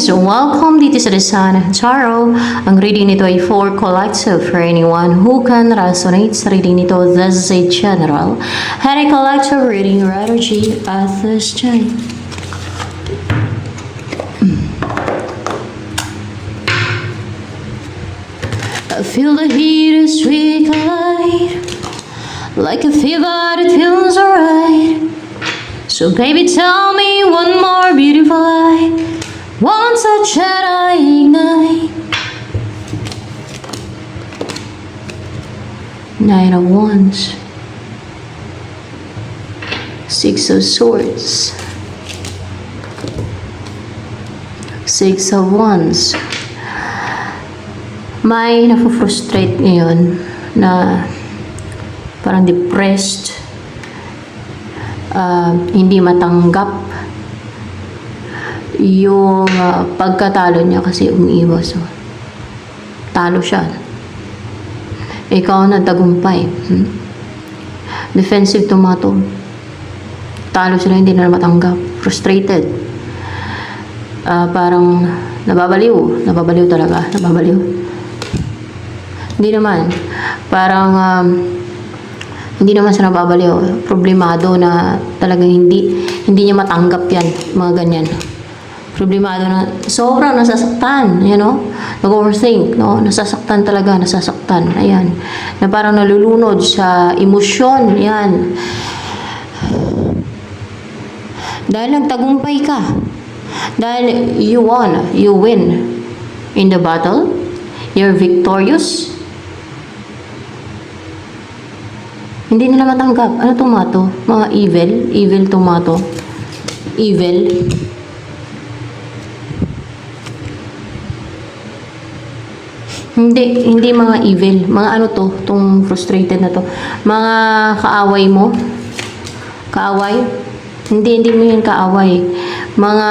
guys! Welcome dito sa Sun Tarot. Ang reading nito ay for collective for anyone who can resonate sa reading nito. This is a general and a collective reading strategy at this time. I feel the heat is we collide like a fever that feels alright. So baby, tell me one more beautiful lie. One touch and I ignite. Nine of Wands, Six of Swords, Six of Wands. May nafo-frustrate ngayon na parang depressed, hindi matanggap yung pagkatalo niya kasi umiiwas. So, talo siya. Ikaw na tagumpay. Defensive tomato. Talo sila, hindi na matanggap. Frustrated. Parang nababaliw. Nababaliw talaga. Nababaliw. Hindi naman. Parang hindi naman siya nababaliw. Problemado na talagang hindi niya matanggap yan. Mga ganyan. Problemado na sobrang nasasaktan, you know, nag-overthink, no, nasasaktan talaga, nasasaktan, ayan, na parang nalulunod sa emosyon, yan, dahil nagtagumpay ka, dahil you win in the battle, you're victorious. Hindi nila matanggap. Ano tomato? Mga evil tomato, evil. Hindi mga evil. Mga ano to, tong frustrated na to. Mga kaaway mo. Kaaway. Hindi mo yun kaaway. Mga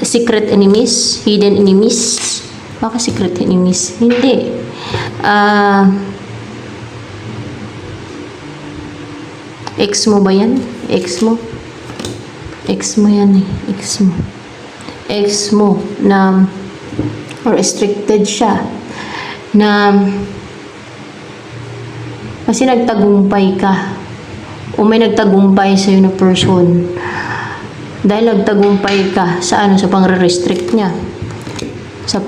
secret enemies, hidden enemies. Baka secret enemies. Hindi. Ex mo ba yan? Ex mo? Ex mo yan eh. Ex mo. Ex mo na restricted siya. Na kasi nagtagumpay ka o may nagtagumpay sa'yo na person dahil nagtagumpay ka sa sa pang-restrict niya so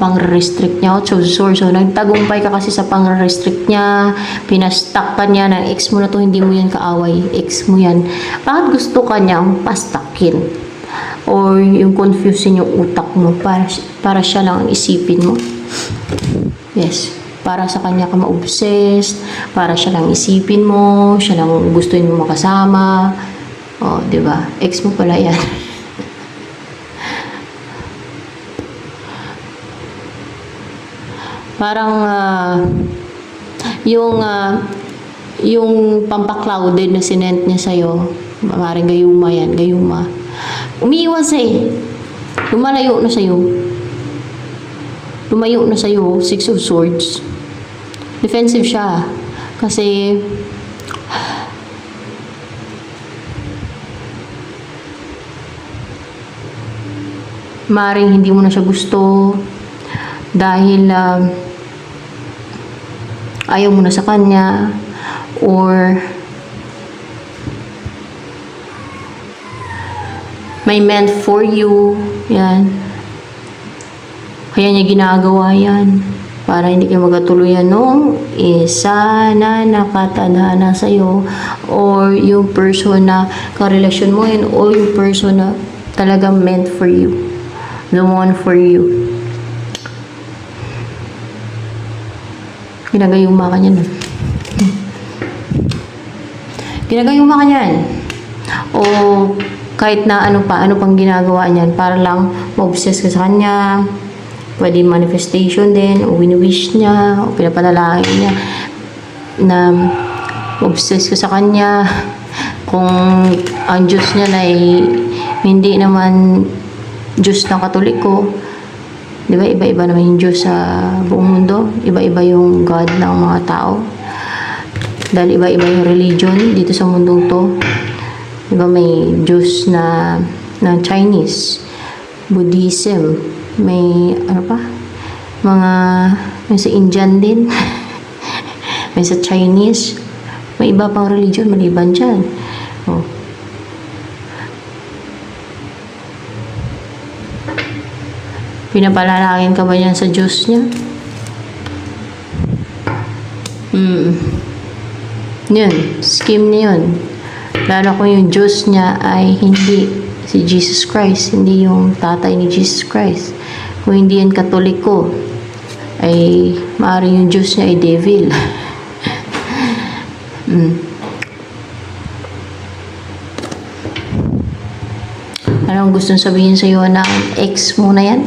nagtagumpay ka kasi sa pang-restrict niya, pinastak ka niya ng ex mo na to, hindi mo yan kaaway, ex mo yan. Bakit gusto ka niyang pastakin or yung confusin yung utak mo para siya lang ang isipin mo? Yes, para sa kanya ka ma-obsessed, para siya lang isipin mo, siya lang gustuin mo makasama. Oh, 'di ba? Ex mo pala 'yan. Parang yung pampaklouded na sinent niya sa'yo, maaaring gayuma yan, gayuma. Umiiwas lumalayo na sa'yo. Lumayo na sa'yo, Six of Swords. Defensive siya. Kasi, maring hindi mo na siya gusto dahil ayaw mo na sa kanya or may meant for you. Yan. Kaya niya ginagawa yan para hindi kayo magkatuluyan nung isa na nakatadhana sa'yo or yung person na karelasyon mo yun o yung person na talagang meant for you, the one for you. Ginagayuma ka niyan. Ginagayuma ka niyan. O kahit na ano pang ginagawa niyan para lang ma-obsess ka sa kanya. Pwede manifestation din, o wini-wish niya, o pinapanalangin niya na obsessed ka sa kanya. Kung ang Diyos niya na hindi naman Diyos ng Katoliko, di ba? Iba-iba naman yung Diyos sa buong mundo. Iba-iba yung God ng mga tao. Dahil iba-iba yung religion dito sa mundong to. Di ba? May Diyos na Chinese. Buddhism, may ano pa? May sa Indian din. May sa Chinese. May iba pang religion maliban dyan. Oh. Pinapalalangin ka ba yan sa Diyos niya? Yun, scheme niya yun. Lalo kung yung Diyos niya ay hindi si Jesus Christ, hindi yung tatay ni Jesus Christ. Kung hindi yan Katoliko, ay maaaring yung Diyos niya ay devil. Anong gustong sabihin sa'yo ng ex mo na yan?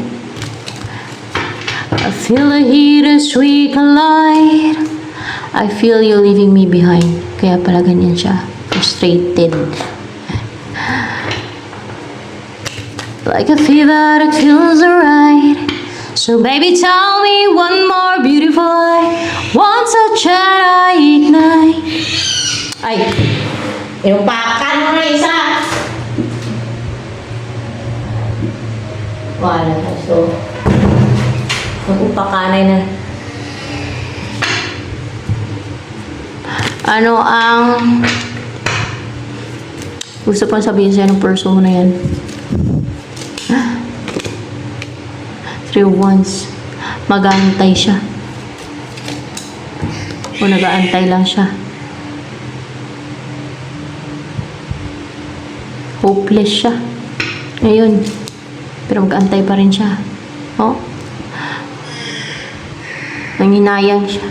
I feel the heat as we collide. I feel you leaving me behind. Kaya pala ganyan siya. Frustrated. Like a fever that feels alright. So baby tell me one more beautiful lie. One touch and I ignite. Ay! Inupakan mo na isa! Wala na. So, mag-upakanay na. Ano ang gusto pang sabihin sa'yo ng person mo na yan? 3 of Wands. Mag-aantay siya. O nag-aantay lang siya. Hopeless siya. Ngayon. Pero mag-aantay pa rin siya. Oh? Nanginayang siya.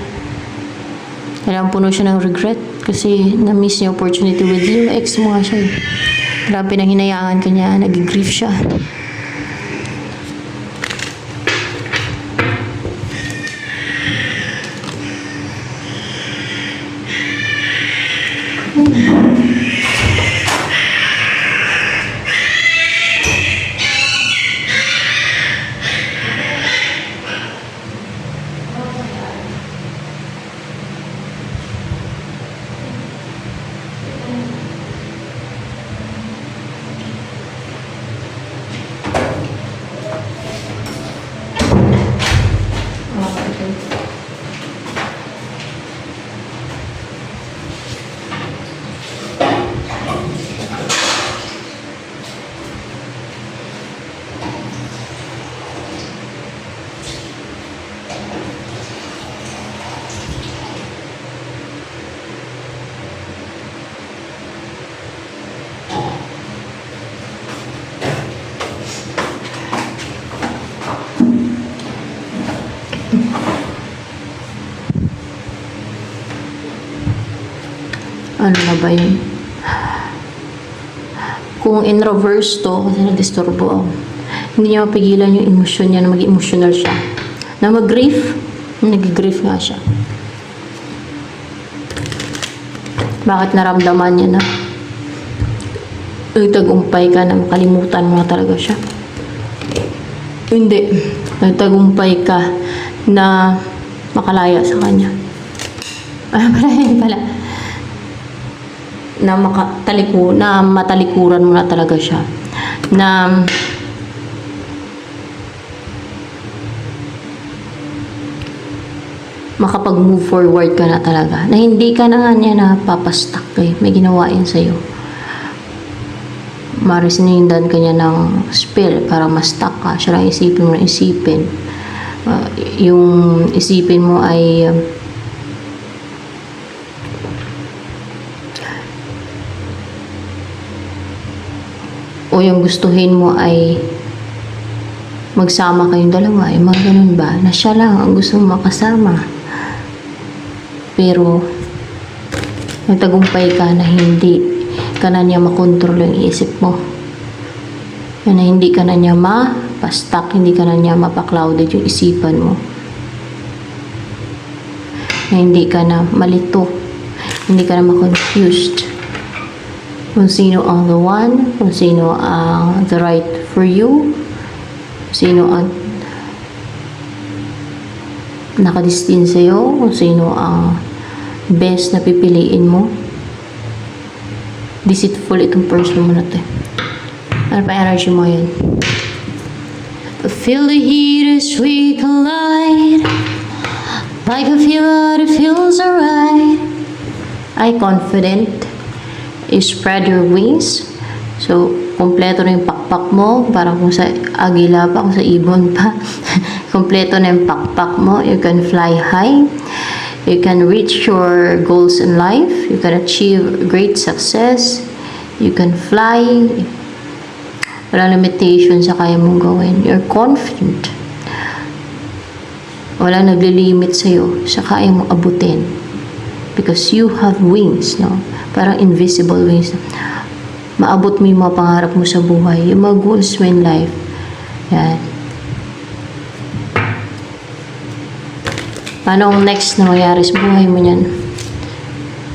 Kailangan puno siya ng regret kasi na-miss niya opportunity with you. Ex mo nga siya eh. Kaya pinanghinayangan ka niya, nag-grief siya. Ano na ba yun? Kung in reverse to, kasi na-disturbo ako. Hindi niya mapigilan yung emosyon niya na maging emotional siya. Na mag-grief, nag-grief nga siya. Bakit naramdaman niya na nagtagumpay ka na makalimutan mo na talaga siya? Hindi. Nagtagumpay ka na makalaya sa kanya. Pala. Na matalikuran mo na talaga siya. Na makapag-move forward ka na talaga. Na hindi ka na nga niya napapastuck eh. May ginawa yan sa'yo. Marisinundan ka niya ng spell para ma-stuck ka. Siya lang isipin mo na isipin. Yung isipin mo ay o yung gustuhin mo ay magsama kayong dalawa, ay ganun ba? Na siya lang ang gusto mong makasama. Pero, nagtagumpay ka na hindi ka na niya makontrol yung isip mo. Na hindi ka na niya ma-stuck, hindi ka na niya mapa-clouded yung isipan mo. Na hindi ka na malito, hindi ka na ma-confused. Kung sino ang the one, kung sino ang the right for you, sino ang nakadistin sa'yo, kung sino ang best na pipiliin mo. Deceitful itong person mo na to. Ano pa energy mo yun? Feel the heat as we collide. Like a fever that feels alright. I confident. Spread your wings. So, kompleto na yung pakpak mo. Parang kung sa agila pa, kung sa ibon pa. Kompleto na yung pakpak mo. You can fly high. You can reach your goals in life. You can achieve great success. You can fly. Walang limitation sa kaya mong gawin. You're confident. Walang naglilimit sa'yo sa kaya mong abutin. Because you have wings, no? Parang invisible wings. Maabot mo yung mga pangarap mo sa buhay. Yung mga goals mo in life. Yan. Paano ang next na mangyari sa buhay mo niyan?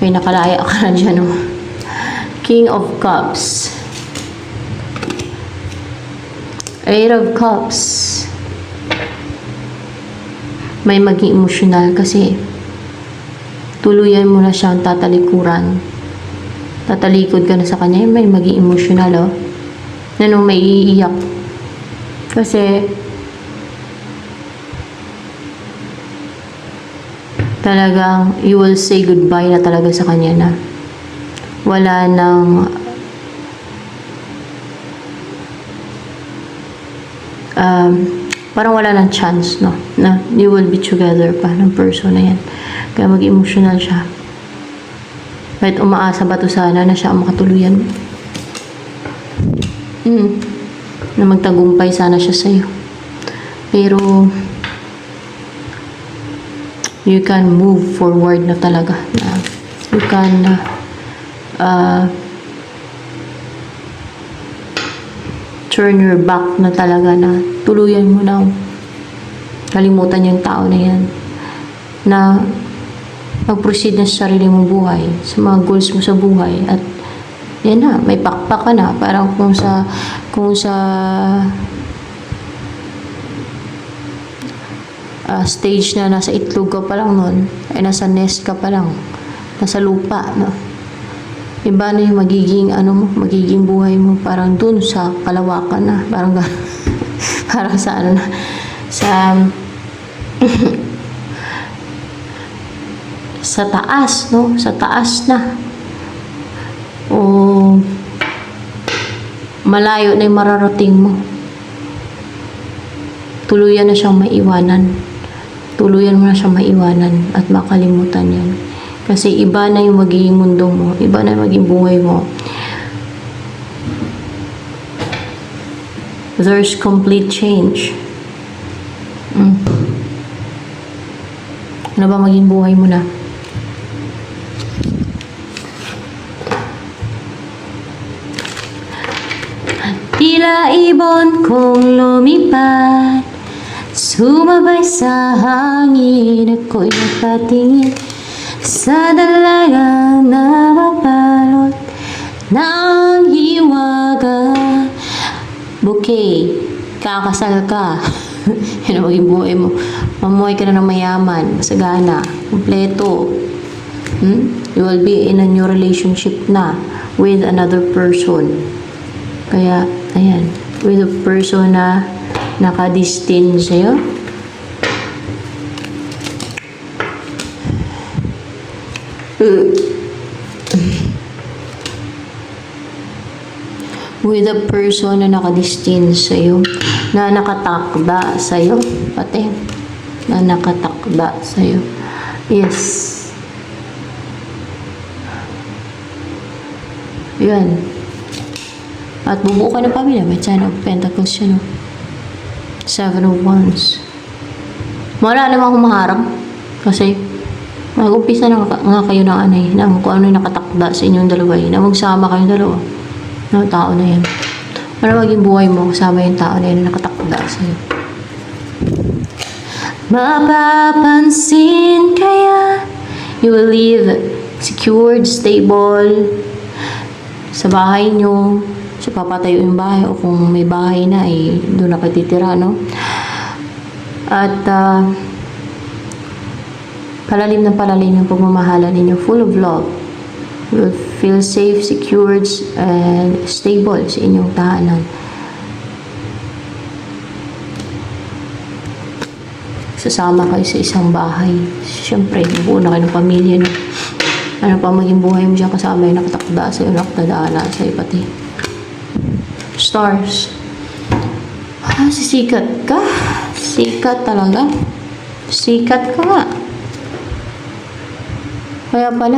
May nakalaya ka na dyan, no? King of Cups. Eight of Cups. May maging emosyonal kasi tuluyan mo na siyang tatalikuran. Tatalikod ka na sa kanya, may maging emosyonal, oh. Nanong may iiyak. Kasi talagang you will say goodbye na talaga sa kanya na wala nang parang wala nang chance, no, na you will be together pa ng person na yan. Kaya mag-emotional siya. Kahit umaasa ba to sana na siya ang makatuluyan mo. Na magtagumpay sana siya sa'yo. Pero you can move forward na talaga. Na you can turn your back na talaga na tuluyan mo na kalimutan yung tao na yan. Na mag-proceed na sa sarili mong buhay, sa mga goals mo sa buhay. At yan na, may pakpak ka na. Parang kung sa stage na nasa itlog ka pa lang nun, ay nasa nest ka pa lang, nasa lupa, no? Iba na yung magiging buhay mo, parang dun sa kalawakan na, parang parang sa ano na, sa taas, no? Sa taas na. O malayo na yung mararating mo. Tuluyan na siyang maiwanan. Tuluyan mo na siyang maiwanan at makalimutan yan. Kasi iba na yung magiging mundo mo. Iba na yung magiging buhay mo. There's complete change. Ano ba maging buhay mo na? Tila ibon kong lumipad, sumabay sa hangin, ako'y napatingin sa dalagang nababalot ng hiwaga. Bouquet, kakasal ka. Yan ang maging buhay mo. Mamuhay ka na ng mayaman, masagana, kompleto. You will be in a new relationship na with another person. Kaya, ayan, with a person na nakadestin sa'yo. With a person na nakadestin sa'yo, na nakatakda sa'yo, pati, na nakatakda sa'yo. Yes. Yan. At bubuo ka ng pamilya. May Ten of Pentacles siya, no? Seven of Wands. Wala naman akong maharap. Kasi, mag-umpisa na nga kayo ng anay. Ng kung ano yung nakatakda sa inyong dalawa. Na magsama kayong dalawa. No, tao na yan. Para maging buhay mo, kasama yung tao na yan na nakatakda sa'yo. Mapapansin kaya you will live secured, stable sa bahay nyo. So, papatayo yung bahay o kung may bahay na, eh, doon na katitira, no? At, palalim ng palalim yung pagmamahalan ninyo. Full of love. You will feel safe, secured, and stable sa inyong tahanan. sasama kayo sa isang bahay. Siyempre, buo na kayo ng pamilya, no? Ano pa maging buhay mo dyan kasama yung nakatakda sa'yo, nakatadaan sa'yo pati. Stars. Sisikat ka. Sikat talaga. Sikat ka nga. Kaya pala,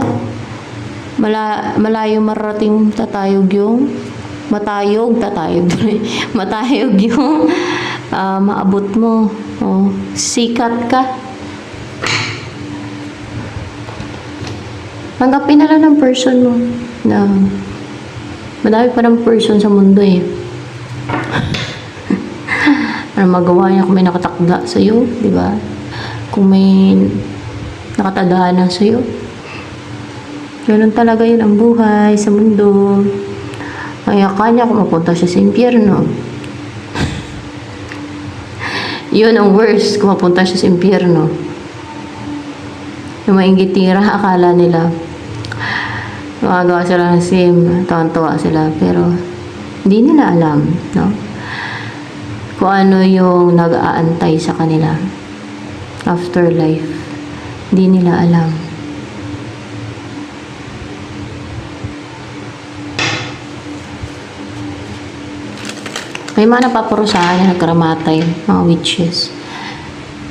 malayo marating tatayog yung matayog yung maabot mo. Oh, sikat ka. Tanggapin na lang ng person mo na madami pa ng person sa mundo eh. Ano magawa niya kung may nakatakda sa'yo, di ba? Kung may nakatadhana sa'yo. Ganun talaga yun ang buhay sa mundo. Kaya kanya kung mapunta siya sa impyerno. Yun ang worst kung mapunta siya sa impyerno. Yung maingitira, akala nila gumagawa sila ng sim, tuwan-tuwa sila, pero hindi nila alam, no? Kung ano yung nag-aantay sa kanila afterlife. Hindi nila alam. May mga napaparusahan na nagkaramatay, mga witches.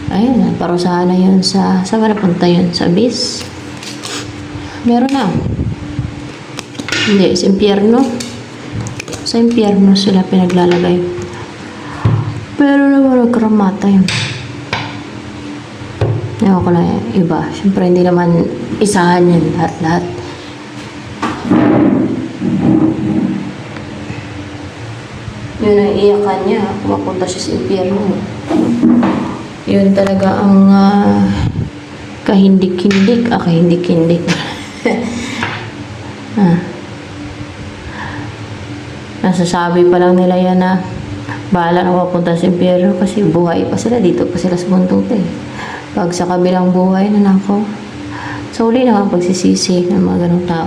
Ayun, naparusahan na yun saan ba napunta yun? Sa abyss? Meron na. Hindi, sa impyerno. Sa impyerno sila pinaglalagay. Pero naman nagkaramatay. Ewan ko na iba. Siyempre, hindi naman isahan yan lahat-lahat. Yun ang iyakan niya. Pumapunta siya sa impyerno. Yun talaga ang kahindik-hindik. Kahindik-hindik. Nasasabi pa lang nila yan na bahala na mapunta sa impyerno kasi buhay pa sila. Dito pa sila sa mundong to eh. Pag sa kabilang buhay na nako. So, uli na ang pagsisisi ng mga ganong tao.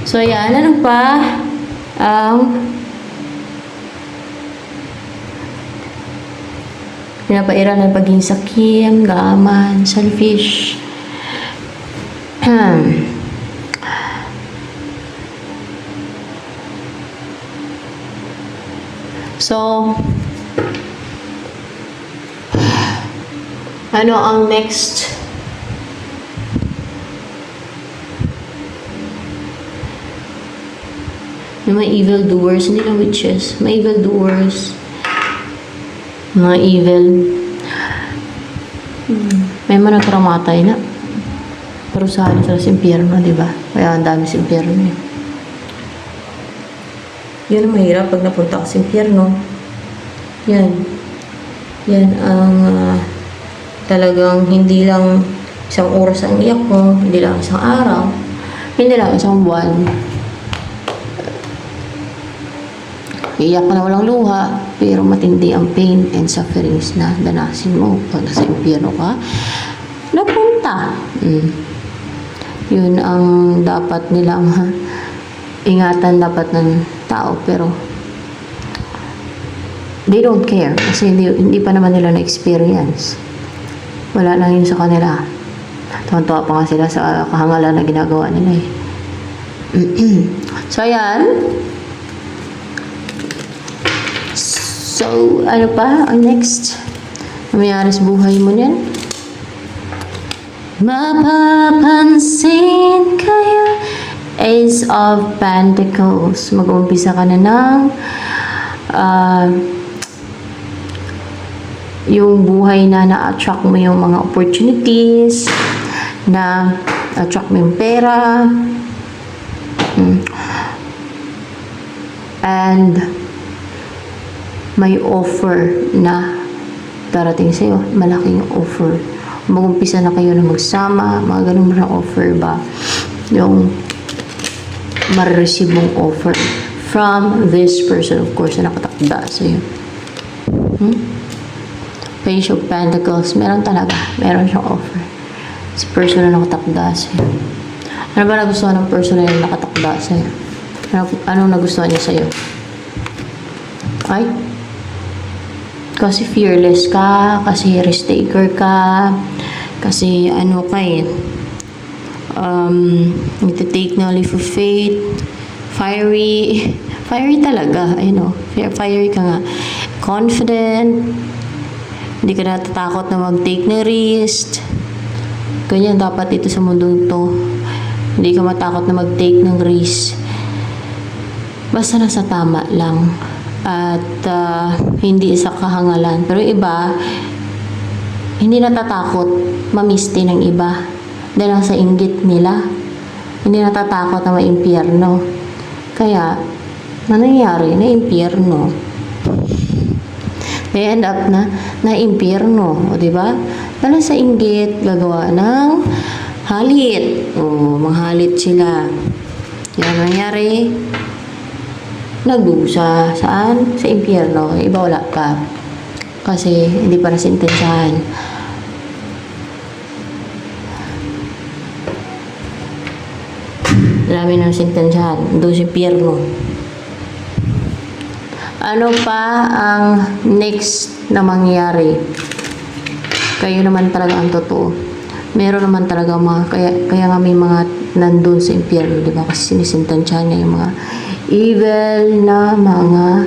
So, yan. Ano pa? Pinapairan ng pagiging sakim, gaman, selfish. So, ano ang next? Yung mga evil doers, hindi lang witches. Mga evil doers. Mga evil. May mga nagkaramatay na. Pero sa sila sa impyerno, di ba? Kaya ang dami sa impyerno eh. Yun ang mahirap pag napunta ka sa impyerno. Yan. Yan ang talagang hindi lang isang oras ang iyak mo, hindi lang isang araw, hindi lang isang buwan. Iyak ka na walang luha, pero matindi ang pain and sufferings na danasin mo pag nasa impyerno ka napunta. Yun ang dapat nilang ingatan dapat ng tao, pero they don't care kasi hindi pa naman nila na-experience. Wala lang yun sa kanila. Tuwan-tuwa pa nga sila sa kahangalan na ginagawa nila eh. So, ayan. So, ano pa ang next? Nangyayari sa buhay mo niyan? Mapapansin kaya Ace of Pentacles. Mag-uumpisa ka na ng yung buhay na na-attract mo yung mga opportunities, na-attract mo yung pera, and may offer na darating sa'yo. Malaking offer. Mag-umpisa na kayo na magsama, mga ganun na offer ba? Yung ma-receive mong offer from this person, of course, na nakatakda sa'yo. Page of Pentacles, meron talaga. Meron siyang offer. Si person na nakatakda sa'yo. Ano ba nagustuhan ng person na yung nakatakda sa'yo? Anong nagustuhan niya sa'yo? Ay? Kasi fearless ka, kasi risk taker ka, kasi ano ka eh, nagtitake na leap of faith, fiery, fiery talaga, I know, fiery ka nga, confident, hindi ka natatakot na mag-take na risk, ganyan dapat ito sa mundong to, hindi ka matakot na mag-take ng risk, basta nasa tama lang, at hindi sa kahangalan. Pero iba, hindi natatakot mamiste ng iba dahil lang sa inggit nila. Hindi natatakot na maimpyerno. Kaya, nangyayari na impyerno. They end up na impyerno. O, diba? Dahil sa inggit, gagawa ng halit. O, manghalit sila. Yan nangyari. Nagdusa saan? Sa impyerno. Iba wala pa. Kasi hindi pa nasintensyahan. Dami ng sintensyahan. Doon sa impyerno. Ano pa ang next na mangyayari? Kayo naman talaga ang totoo. Meron naman talaga kaya nga may mga nandun sa impyerno, di ba? Kasi sinisintensyahan niya yung mga evil na mga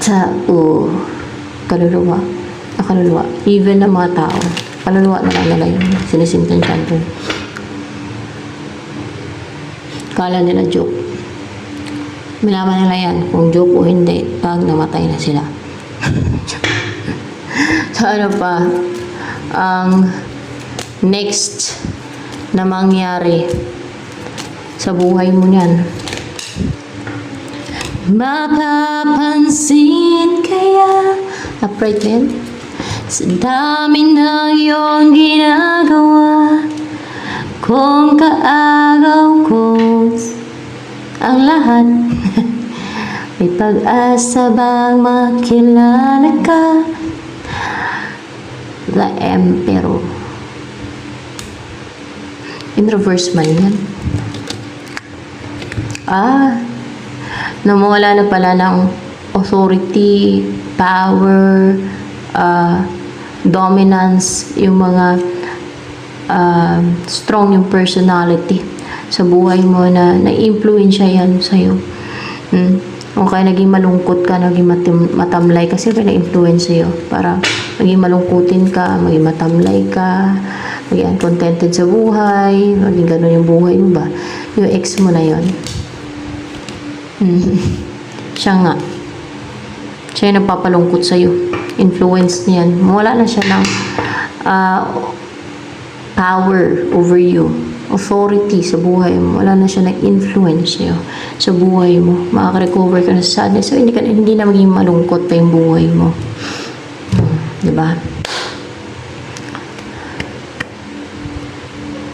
tao. Kaluluwa. Evil na mga tao. Kaluluwa na lang nila yung sinisintensyahan doon. Kala nila joke. Malaman nila yan kung joke o hindi pag namatay na sila. So ano pa ang next na mangyari sa buhay mo niyan? Mapapansin kaya upright din sa dami ng iyong ginagawa, kung kaagaw ko ang lahat. May pag-asa bang makilala ka? The Emperor. In reverse man yan. Namawala na pala ng authority, power, dominance, yung mga strong yung personality sa buhay mo na na-influensya yan sa'yo. Kung kaya naging malungkot ka, naging matamlay kasi na-influence sa'yo para maging malungkutin ka, maging matamlay ka, maging uncontented sa buhay, maging ganun yung buhay mo ba? Yung ex mo na yon. Siya nga. Siya yung nagpapalungkot sa'yo. Influence niyan. Wala na siya ng power over you. Authority sa buhay mo. Wala na siya nag-influence sa'yo sa buhay mo. Makaka-recover ka na sa sadness. So, hindi na maging malungkot pa yung buhay mo. Diba?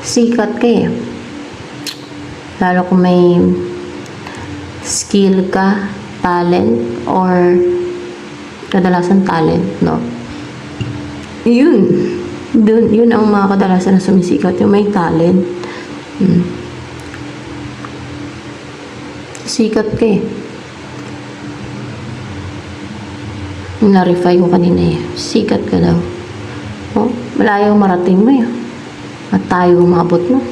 Sikat ka eh. Lalo kung may skill ka, talent, or kadalasan talent, no? Yun ang mga kadalasan na sumisikat, yung may talent. Sikat ka eh. Narify ko kanina eh. Sikat ka daw. Oh, malayo marating mo eh. At tayo umabot mo.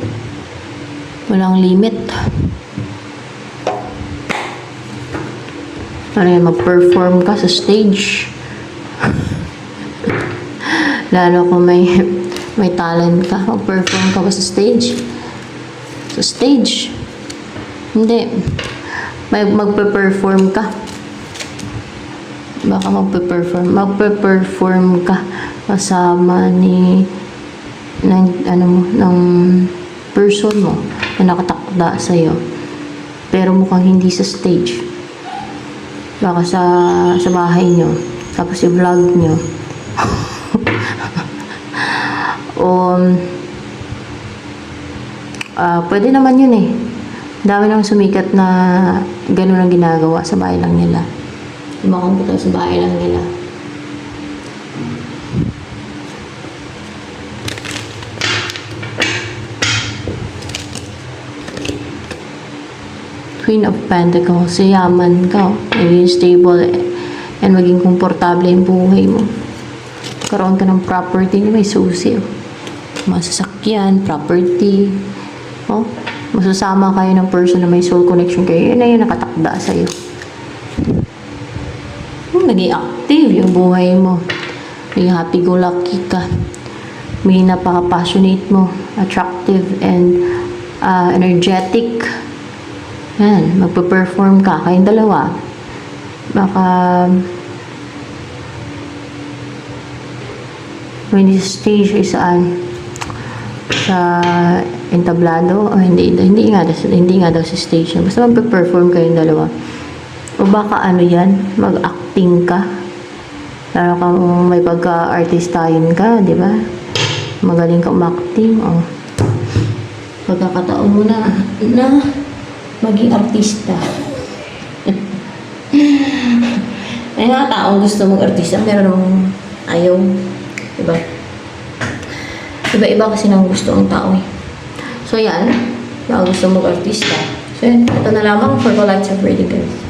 Walang limit. Ano yan, mag-perform ka sa stage. Lalo kung may talent ka, mag-perform ka ba sa stage? Sa stage. Hindi. Magpe-perform ka. Baka magpe-perform ka kasama ng person mo na nakatakda sa'yo. Pero mukhang hindi sa stage. Baka sa bahay nyo. Tapos i-vlog nyo. Pwede naman yun eh. Dami nang sumikat na gano'n ang ginagawa sa bahay lang nila. Kumakamputa sa bahay lang nila. Queen of Pentacles, yaman ka, naging stable and maging komportable yung buhay mo. Karoon ka ng property na may susi. Oh. Mga sasakyan, property. Oh, masusama kayo ng person na may soul connection kayo. Yun na yung nakatakda sa'yo. Naging active yung buhay mo. Naging happy-go-lucky ka. May napaka-passionate mo. Attractive and energetic. Yan, magpe-perform ka. Kayong dalawa. Baka when this stage is sa entablado o hindi nga daw sa stage na. Basta magpe-perform kayong dalawa. O baka ano yan, mag-acting ka. Lalo kang may pagka-artistahin ka, di ba? Magaling ka umacting, o. Pagkakataon mo na maging artista. May mga taong gusto mag-artista, pero nung ayaw, di ba? Iba-iba kasi nang gusto ang tao eh. So yan, baka gusto mag-artista. So yan, ito na lamang for the lights of reading guys.